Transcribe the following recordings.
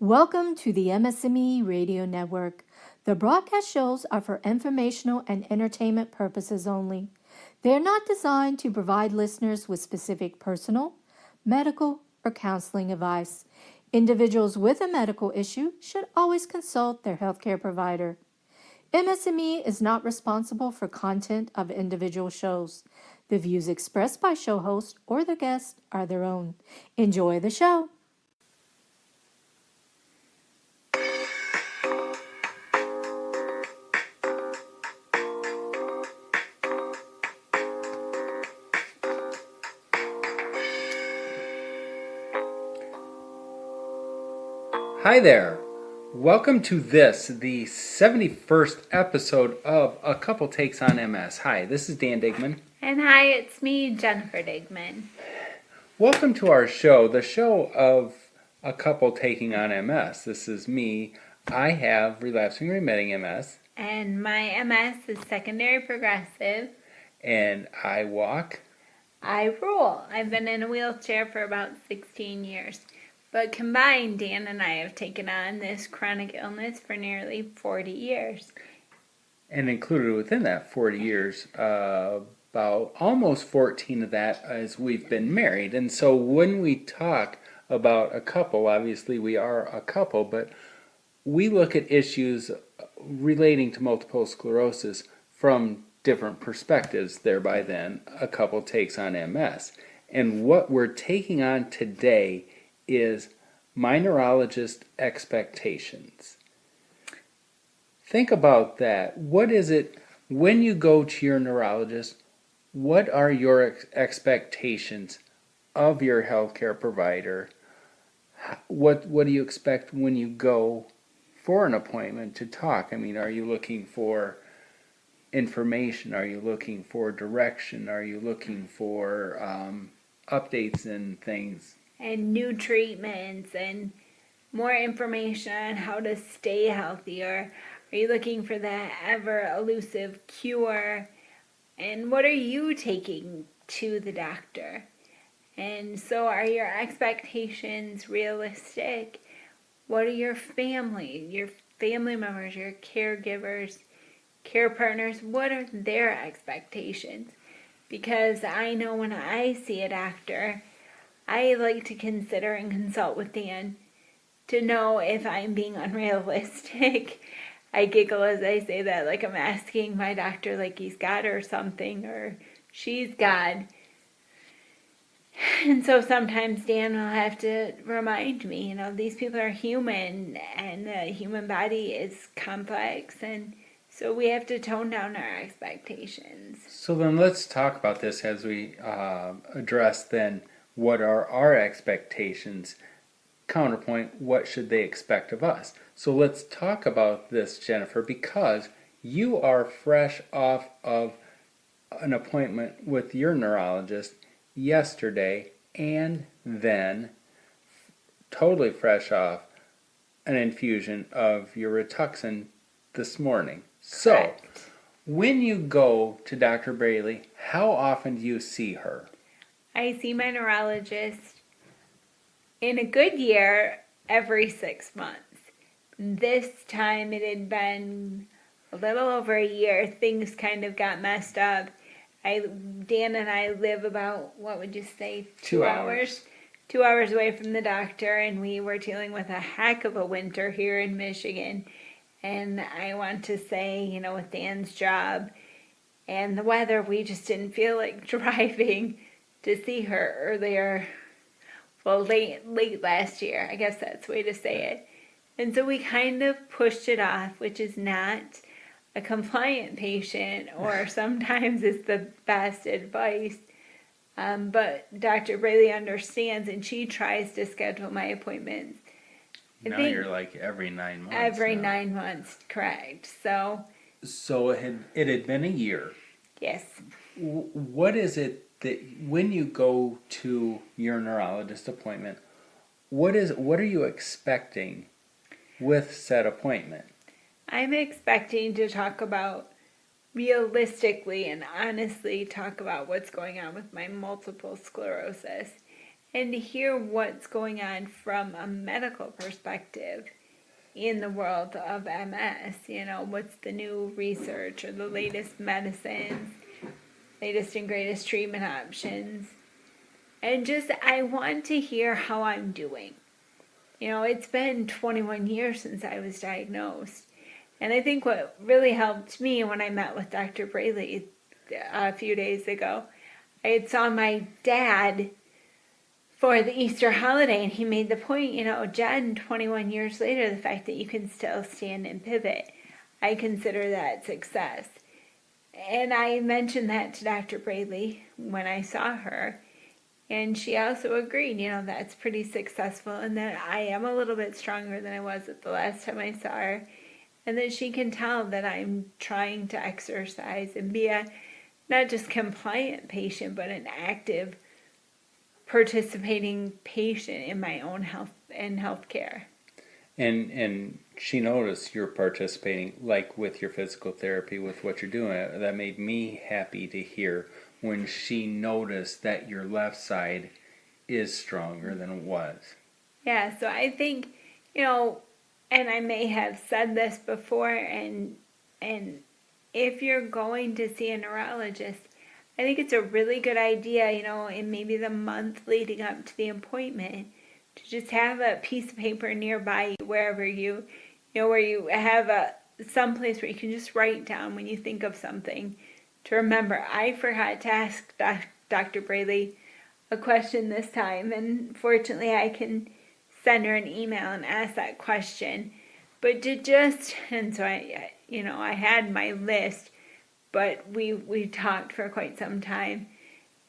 Welcome to the MS&Me Radio Network. The broadcast shows are for informational and entertainment purposes only. They are not designed to provide listeners with specific personal, medical, or counseling advice. Individuals with a medical issue should always consult their healthcare provider. MS&Me is not responsible for content of individual shows. The views expressed by show hosts or their guests are their own. Enjoy the show. Hi there. Welcome to this, the 71st episode of A Couple Takes on MS. Hi, this is Dan Digman. And hi, it's me, Jennifer Digman. Welcome to our show, the show of A Couple Taking on MS. This is me. I have relapsing remitting MS. And my MS is secondary progressive. And I walk. I roll. I've been in a wheelchair for about 16 years. But combined, Dan and I have taken on this chronic illness for nearly 40 years. And included within that 40 years, about almost 14 of that as we've been married. And so when we talk about a couple, obviously we are a couple, but we look at issues relating to multiple sclerosis from different perspectives. Thereby then, a couple takes on MS. And what we're taking on today is my neurologist expectations. Think about that. What is it when you go to your neurologist? What are your expectations of your healthcare provider? What do you expect when you go for an appointment to talk? I mean, are you looking for information? Are you looking for direction? Are you looking for updates and things? And new treatments and more information on how to stay healthier. Are you looking for that ever elusive cure? And what are you taking to the doctor? And so are your expectations realistic? What are your family members, your caregivers, care partners, what are their expectations? Because I know when I see a doctor, I like to consider and consult with Dan to know if I'm being unrealistic. I giggle as I say that, like I'm asking my doctor like he's God or something, or she's God. And so sometimes Dan will have to remind me, these people are human, and the human body is complex, and so we have to tone down our expectations. So then let's talk about this as we address then what are our expectations? Counterpoint, what should they expect of us? So let's talk about this, Jennifer, because you are fresh off of an appointment with your neurologist yesterday and then totally fresh off an infusion of your Rituxan this morning. So, Correct. When you go to Dr. Braley, how often do you see her? I see my neurologist in a good year every 6 months. This time it had been a little over a year. Things kind of got messed up. Dan and I live about, what would you say, 2 hours? 2 hours away from the doctor, and we were dealing with a heck of a winter here in Michigan. And I want to say, with Dan's job and the weather, we just didn't feel like driving to see her earlier, late last year. I guess that's the way to say it. And so we kind of pushed it off, which is not a compliant patient, or sometimes it's the best advice. But Dr. Braley understands, and she tries to schedule my appointments. Now you're like every 9 months. Every 9 months, correct. So it had been a year. Yes. What is it that when you go to your neurologist appointment, what are you expecting with said appointment? I'm expecting to talk about realistically and honestly talk about what's going on with my multiple sclerosis and to hear what's going on from a medical perspective in the world of MS. What's the new research or the latest medicines, latest and greatest treatment options. And just, I want to hear how I'm doing. It's been 21 years since I was diagnosed. And I think what really helped me when I met with Dr. Braley a few days ago, I had saw my dad for the Easter holiday, and he made the point, Jen, 21 years later, the fact that you can still stand and pivot, I consider that success. And I mentioned that to Dr. Braley when I saw her, and she also agreed, that's pretty successful, and that I am a little bit stronger than I was at the last time I saw her, and that she can tell that I'm trying to exercise and be a not just compliant patient, but an active, participating patient in my own health and healthcare. And she noticed you're participating, like with your physical therapy, with what you're doing. That made me happy to hear when she noticed that your left side is stronger than it was. Yeah, so I think, and I may have said this before, and if you're going to see a neurologist, I think it's a really good idea, in maybe the month leading up to the appointment, to just have a piece of paper nearby wherever where you have some place where you can just write down when you think of something to remember. I forgot to ask Dr. Braley a question this time, and fortunately I can send her an email and ask that question. But and so I had my list, but we talked for quite some time,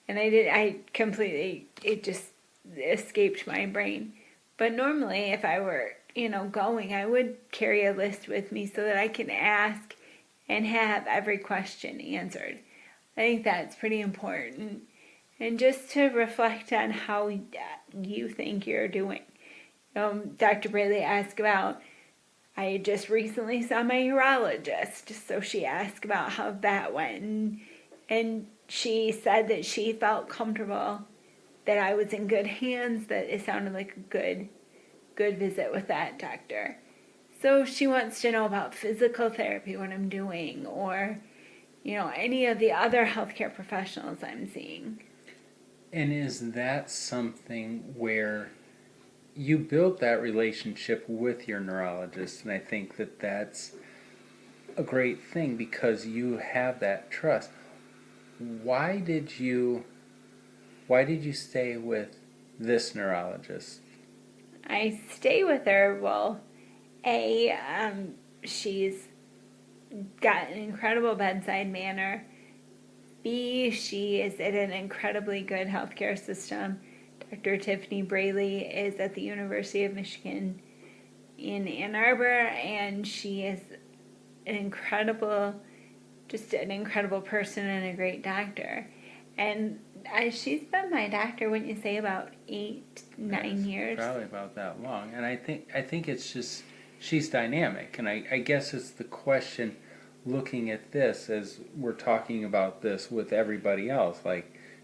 and it just escaped my brain. But normally, if I were, going, I would carry a list with me so that I can ask and have every question answered. I think that's pretty important. And just to reflect on how you think you're doing. Dr. Braley asked about, I just recently saw my neurologist, so she asked about how that went. And she said that she felt comfortable, that I was in good hands, that it sounded like a good visit with that doctor. So she wants to know about physical therapy, what I'm doing, or, any of the other healthcare professionals I'm seeing. And is that something where you build that relationship with your neurologist? And I think that that's a great thing because you have that trust. Why did you stay with this neurologist? I stay with her, well, she's got an incredible bedside manner. B, she is at an incredibly good healthcare system. Dr. Tiffany Braley is at the University of Michigan in Ann Arbor, and she is an incredible person and a great doctor. And she's been my doctor, wouldn't you say, about 8-9 years? Probably about that long. And I think it's just, she's dynamic. And I guess it's the question, looking at this as we're talking about this with everybody else,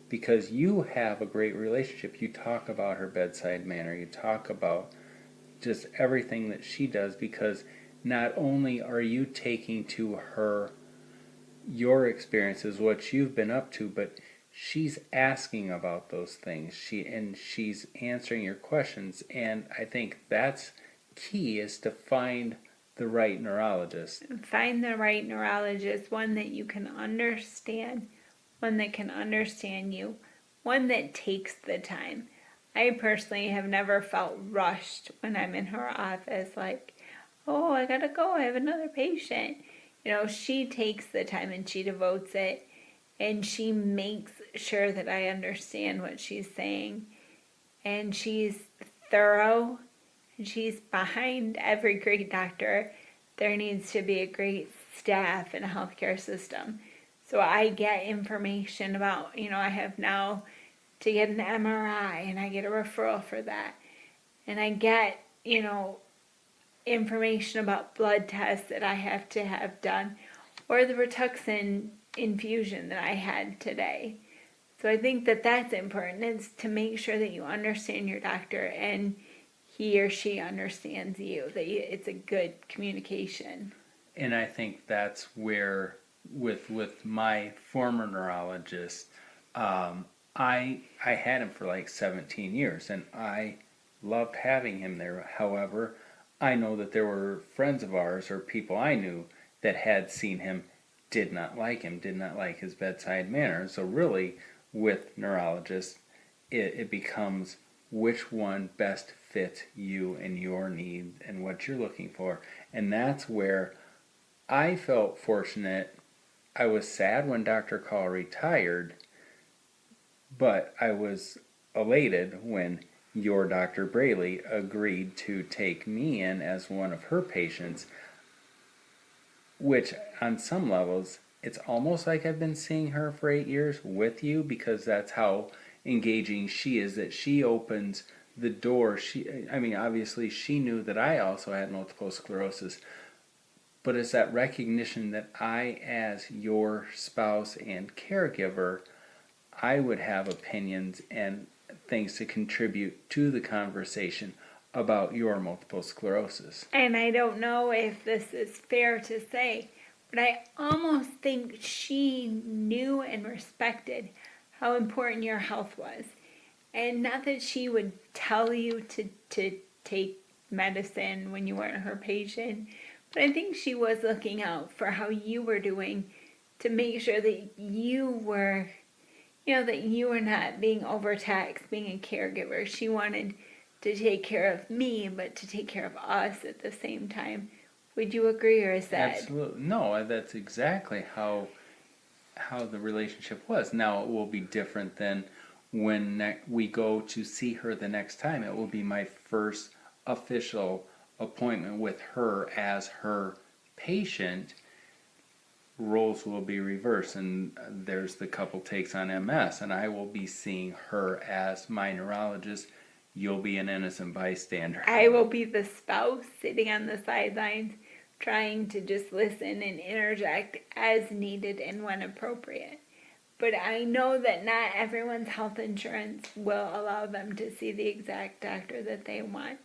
because you have a great relationship. You talk about her bedside manner. You talk about just everything that she does, because not only are you taking to her your experiences, what you've been up to, but she's asking about those things. She's answering your questions, and I think that's key, is to find the right neurologist. Find the right neurologist, one that you can understand, one that can understand you, one that takes the time. I personally have never felt rushed when I'm in her office, like, oh, I gotta go, I have another patient. She takes the time and she devotes it, and she makes sure that I understand what she's saying. And she's thorough, and she's behind every great doctor. There needs to be a great staff in a healthcare system. So I get information about, I have now to get an MRI, and I get a referral for that. And I get, information about blood tests that I have to have done, or the Rituxan infusion that I had today. So I think that that's important, is to make sure that you understand your doctor and he or she understands you, that it's a good communication. And I think that's where, with my former neurologist, I had him for like 17 years, and I loved having him there. However, I know that there were friends of ours or people I knew that had seen him, did not like him, did not like his bedside manner. So really, with neurologists, it becomes which one best fits you and your need and what you're looking for. And that's where I felt fortunate. I was sad when Dr. Call retired, but I was elated when your Dr. Braley agreed to take me in as one of her patients, which on some levels, it's almost like I've been seeing her for 8 years with you, because that's how engaging she is, that she opens the door. I mean, obviously she knew that I also had multiple sclerosis, but it's that recognition that I, as your spouse and caregiver, I would have opinions and things to contribute to the conversation about your multiple sclerosis. And I don't know if this is fair to say, but I almost think she knew and respected how important your health was. And not that she would tell you to take medicine when you weren't her patient, but I think she was looking out for how you were doing, to make sure that you were, that you were not being overtaxed being a caregiver. She wanted to take care of me, but to take care of us at the same time. Would you agree, or is that? Absolutely. No, that's exactly how the relationship was. Now, it will be different than when we go to see her the next time. It will be my first official appointment with her as her patient. Roles will be reversed, and there's the couple takes on MS, and I will be seeing her as my neurologist. You'll be an innocent bystander. I will be the spouse sitting on the sidelines, trying to just listen and interject as needed and when appropriate. But I know that not everyone's health insurance will allow them to see the exact doctor that they want.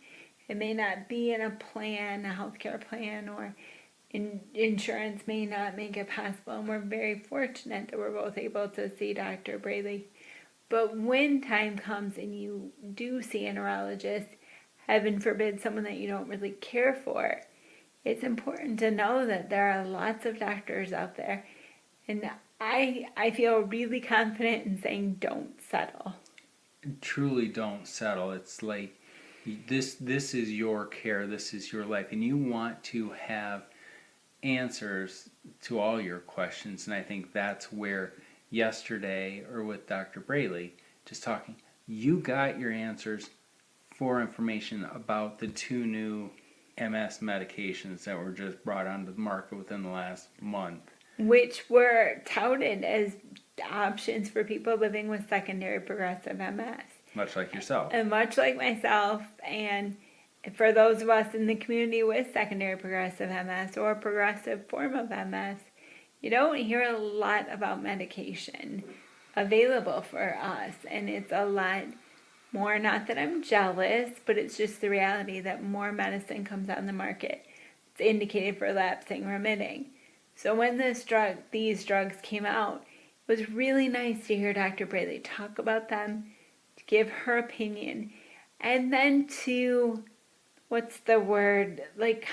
It may not be in a plan, a healthcare plan, or insurance may not make it possible. And we're very fortunate that we're both able to see Dr. Braley. But when time comes and you do see a neurologist, heaven forbid someone that you don't really care for, it's important to know that there are lots of doctors out there. And I feel really confident in saying don't settle. Truly don't settle. It's like this is your care, this is your life, and you want to have answers to all your questions. And I think that's where yesterday, or with Dr. Braley, just talking, you got your answers for information about the 2 new MS medications that were just brought onto the market within the last month, which were touted as options for people living with secondary progressive MS. Much like yourself. And much like myself, and for those of us in the community with secondary progressive MS or progressive form of MS, you don't hear a lot about medication available for us. And it's a lot more, not that I'm jealous, but it's just the reality that more medicine comes on the market. It's indicated for lapsing remitting. So when these drugs came out, it was really nice to hear Dr. Braley talk about them, to give her opinion, and then to,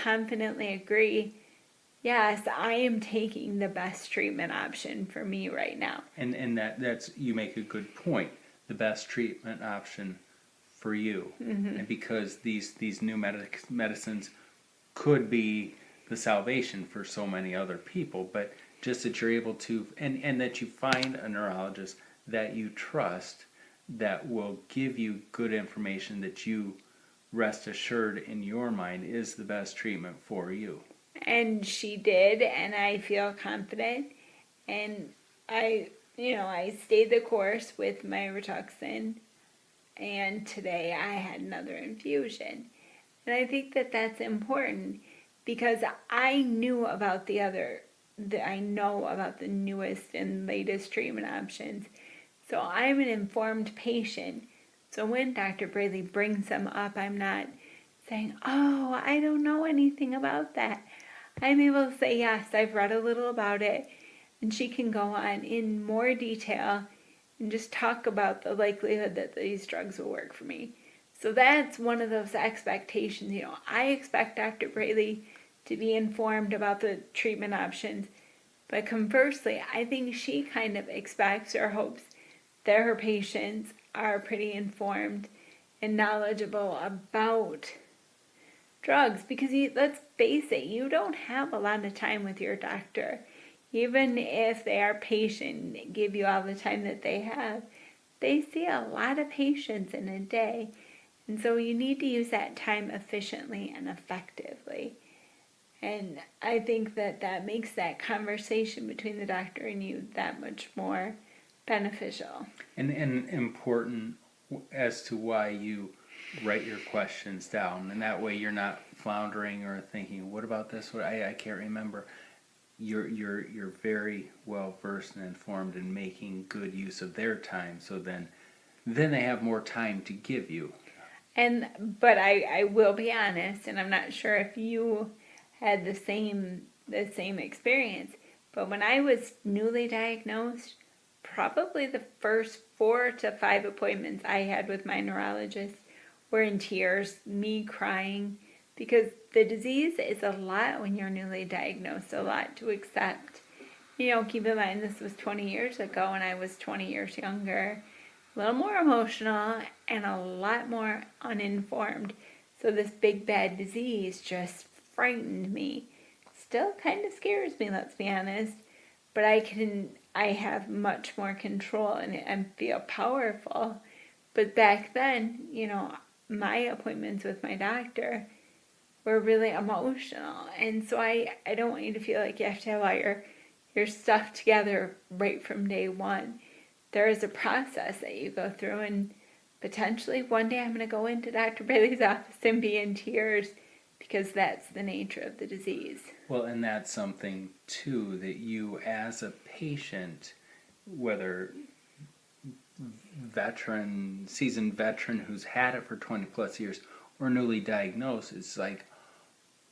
confidently agree, yes, I am taking the best treatment option for me right now. And that's, you make a good point, the best treatment option for you. Mm-hmm. And because these new medicines could be the salvation for so many other people, but just that you're able to, and that you find a neurologist that you trust, that will give you good information, that you rest assured in your mind is the best treatment for you. And she did, and I feel confident. And I stayed the course with my Rituxan, and today I had another infusion. And I think that that's important, because I know about the newest and latest treatment options. So I'm an informed patient. So when Dr. Braley brings them up, I'm not saying, oh, I don't know anything about that. I'm able to say, yes, I've read a little about it. And she can go on in more detail and just talk about the likelihood that these drugs will work for me. So that's one of those expectations. I expect Dr. Braley to be informed about the treatment options. But conversely, I think she kind of expects or hopes that her patients are pretty informed and knowledgeable about drugs, because let's face it, you don't have a lot of time with your doctor. Even if they are patient and give you all the time that they have, they see a lot of patients in a day. And so you need to use that time efficiently and effectively. And I think that makes that conversation between the doctor and you that much more beneficial. And important as to why you write your questions down, and that way you're not floundering or thinking, what about this? I can't remember. You're very well versed and informed in making good use of their time, so then they have more time to give you. But I will be honest, and I'm not sure if you had the same experience, but when I was newly diagnosed, probably the first 4 to 5 appointments I had with my neurologist were in tears, me crying, because the disease is a lot when you're newly diagnosed, a lot to accept. Keep in mind this was 20 years ago and I was 20 years younger, a little more emotional and a lot more uninformed. So this big bad disease just frightened me. Still kind of scares me, let's be honest, but I have much more control and feel powerful. But back then, my appointments with my doctor were really emotional. And so I don't want you to feel like you have to have all your stuff together right from day one. There is a process that you go through, and potentially one day I'm going to go into Dr. Bailey's office and be in tears, because that's the nature of the disease. Well, and that's something, too, that you as a patient, whether seasoned veteran who's had it for 20 plus years or newly diagnosed, it's like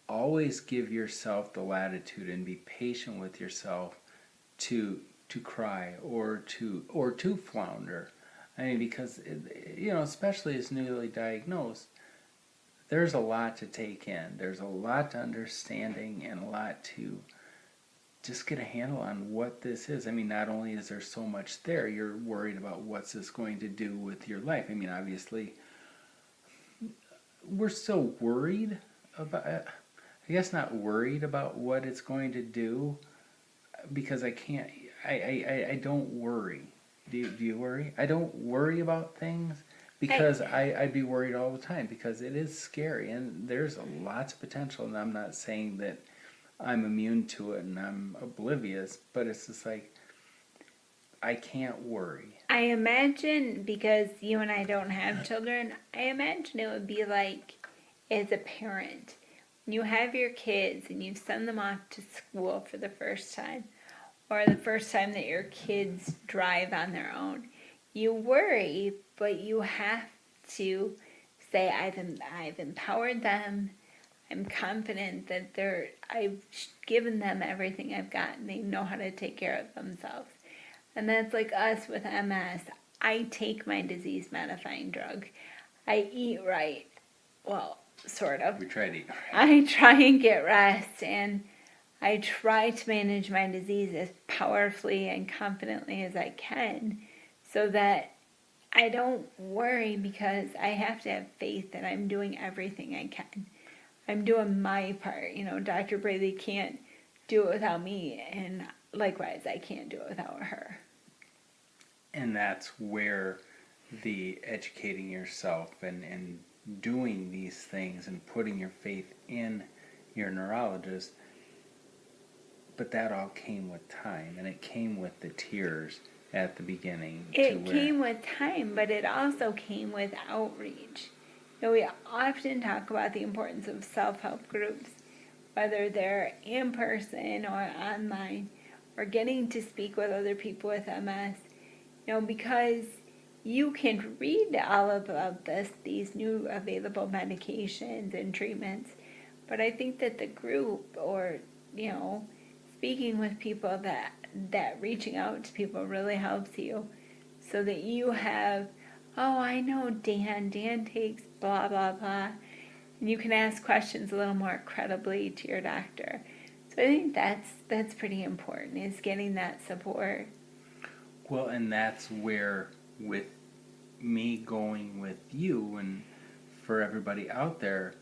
always give yourself the latitude and be patient with yourself to cry or to flounder. I mean, because especially as newly diagnosed, there's a lot to take in. There's a lot to understanding and a lot to just get a handle on what this is. I mean, not only is there so much there, you're worried about what's this going to do with your life. I mean, obviously, we're still worried about, I guess not worried about what it's going to do, because I don't worry. Do you worry? I don't worry about things, because I'd be worried all the time, because it is scary and there's lots of potential, and I'm not saying that I'm immune to it and I'm oblivious, but it's just like, I can't worry. I imagine, because you and I don't have children, I imagine it would be like, as a parent, when you have your kids and you send them off to school for the first time, or the first time that your kids drive on their own, you worry, but you have to say, I've empowered them. I'm confident that I've given them everything I've got, and they know how to take care of themselves. And that's like us with MS. I take my disease modifying drug. I eat right. Well, sort of. We try to eat right. I try and get rest, and I try to manage my disease as powerfully and confidently as I can, so that I don't worry, because I have to have faith that I'm doing everything I can. I'm doing my part. Dr. Braley can't do it without me, and likewise, I can't do it without her. And that's where the educating yourself and doing these things and putting your faith in your neurologist, but that all came with time, and it came with the tears at the beginning. It came with time, but it also came with outreach. We often talk about the importance of self-help groups, whether they're in person or online, or getting to speak with other people with MS. because you can read all about these new available medications and treatments, but I think that the group, or speaking with people, that reaching out to people really helps you, so that you have, oh, I know Dan takes blah blah blah, and you can ask questions a little more credibly to your doctor. So I think that's pretty important, is getting that support. Well, and that's where, with me going with you and for everybody out there,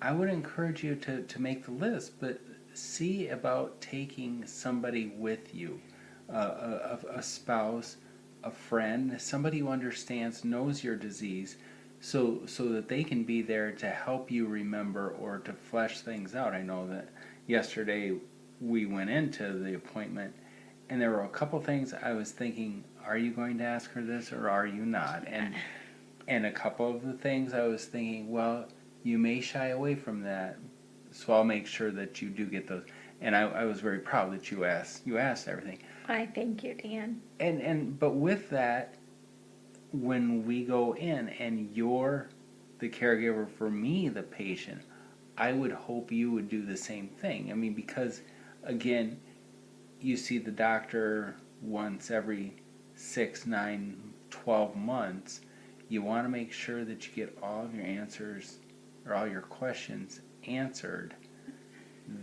I would encourage you to make the list, but see about taking somebody with you, a spouse, a friend, somebody who understands, knows your disease, so that they can be there to help you remember or to flesh things out. I know that yesterday we went into the appointment, and there were a couple things I was thinking, are you going to ask her this or are you not? And a couple of the things I was thinking, well, you may shy away from that, so I'll make sure that you do get those. And I was very proud that you asked everything. I thank you, Dan. But with that, when we go in and you're the caregiver for me, the patient, I would hope you would do the same thing. I mean, because again, you see the doctor once every 6, 9, 12 months. You want to make sure that you get all of your answers or all your questions answered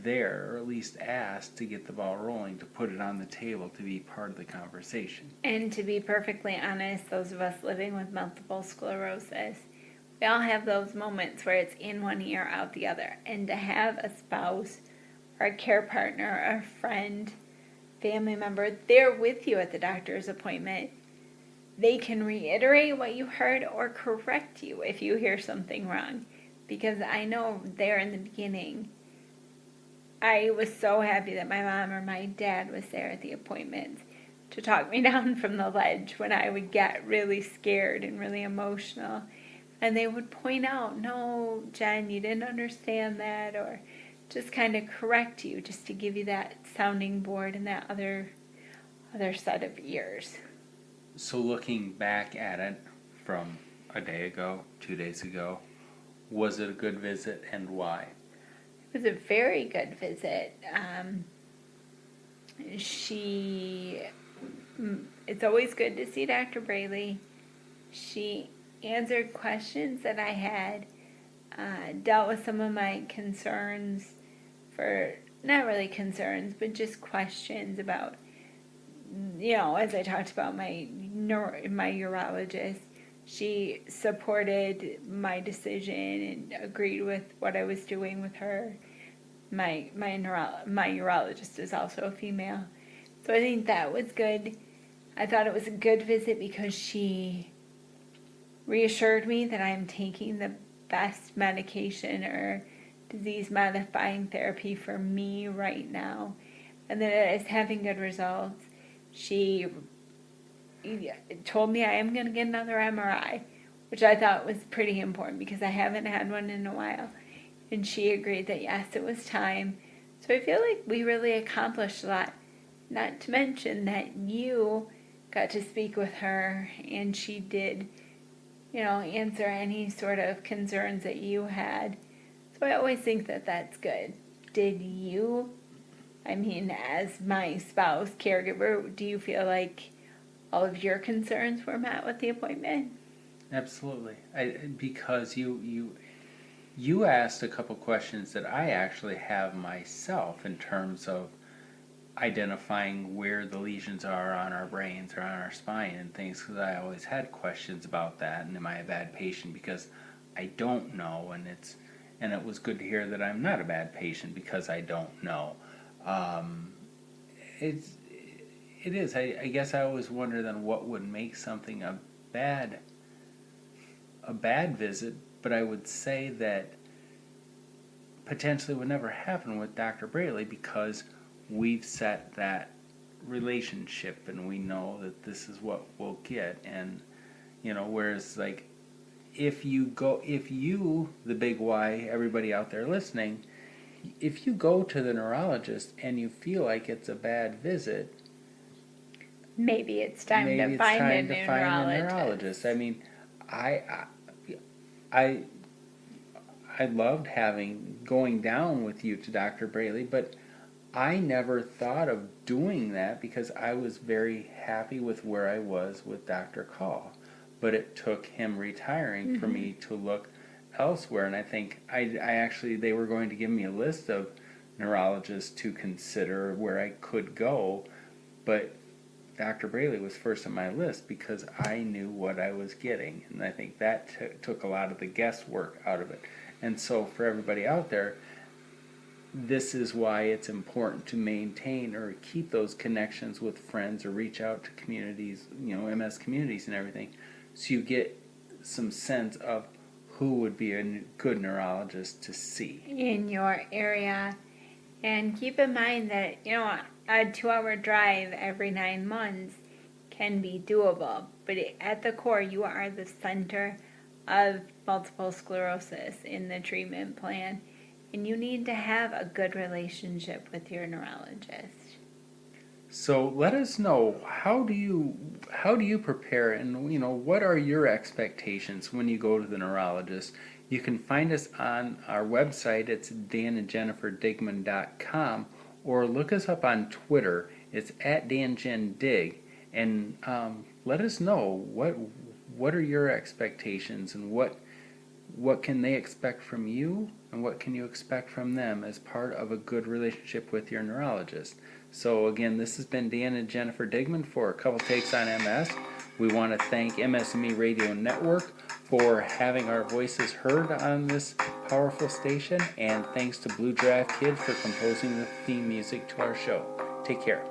there, or at least asked, to get the ball rolling, to put it on the table, to be part of the conversation. And to be perfectly honest, those of us living with multiple sclerosis, we all have those moments where it's in one ear, out the other. And to have a spouse or a care partner or a friend, family member there with you at the doctor's appointment, they can reiterate what you heard or correct you if you hear something wrong. Because I know there in the beginning, I was so happy that my mom or my dad was there at the appointments to talk me down from the ledge when I would get really scared and really emotional. And they would point out, no, Jen, you didn't understand that, or just kind of correct you, just to give you that sounding board and that other set of ears. So looking back at it from a day ago, 2 days ago, was it a good visit, and why? It was a very good visit. It's always good to see Dr. Braley. She answered questions that I had, dealt with some of my concerns, not really concerns, but just questions about, as I talked about my urologist. She supported my decision and agreed with what I was doing with her. My urologist is also a female. So I think that was good. I thought it was a good visit because she reassured me that I'm taking the best medication or disease-modifying therapy for me right now, and that it is having good results. She told me I am going to get another MRI, which I thought was pretty important because I haven't had one in a while. And she agreed that yes, it was time. So I feel like we really accomplished a lot. Not to mention that you got to speak with her and she did, answer any sort of concerns that you had. So I always think that that's good. Did you, as my spouse, caregiver, do you feel like all of your concerns were met with the appointment? Absolutely. Because you asked a couple questions that I actually have myself, in terms of identifying where the lesions are on our brains or on our spine and things, because I always had questions about that, and am I a bad patient because I don't know, and it was good to hear that I'm not a bad patient because I don't know. It is. I guess I always wonder then what would make something a bad visit, but I would say that potentially would never happen with Dr. Braley because we've set that relationship and we know that this is what we'll get. And whereas like if you, the big Y, everybody out there listening, if you go to the neurologist and you feel like it's a bad visit, maybe it's time maybe to it's find a time to find a neurologist. neurologist. I mean, I, I, I loved going down with you to Dr. Braley, but I never thought of doing that because I was very happy with where I was with Dr. Call. But it took him retiring for me to look elsewhere, and I think I actually, they were going to give me a list of neurologists to consider where I could go, but Dr. Braley was first on my list because I knew what I was getting, and I think that took a lot of the guesswork out of it. And so for everybody out there, this is why it's important to maintain or keep those connections with friends or reach out to communities, MS communities and everything, so you get some sense of who would be a good neurologist to see in your area. And keep in mind that, a 2-hour drive every 9 months can be doable. But at the core, you are the center of multiple sclerosis in the treatment plan. And you need to have a good relationship with your neurologist. So let us know, how do you prepare, and what are your expectations when you go to the neurologist? You can find us on our website. It's danandjenniferdigman.com, or look us up on Twitter. It's at DanJenDig, and let us know what are your expectations, and what can they expect from you, and what can you expect from them as part of a good relationship with your neurologist. So again, this has been Dan and Jennifer Digman for A Couple Takes on MS. We want to thank MS&Me Radio Network for having our voices heard on this powerful station, and thanks to Blue Draft Kid for composing the theme music to our show. Take care.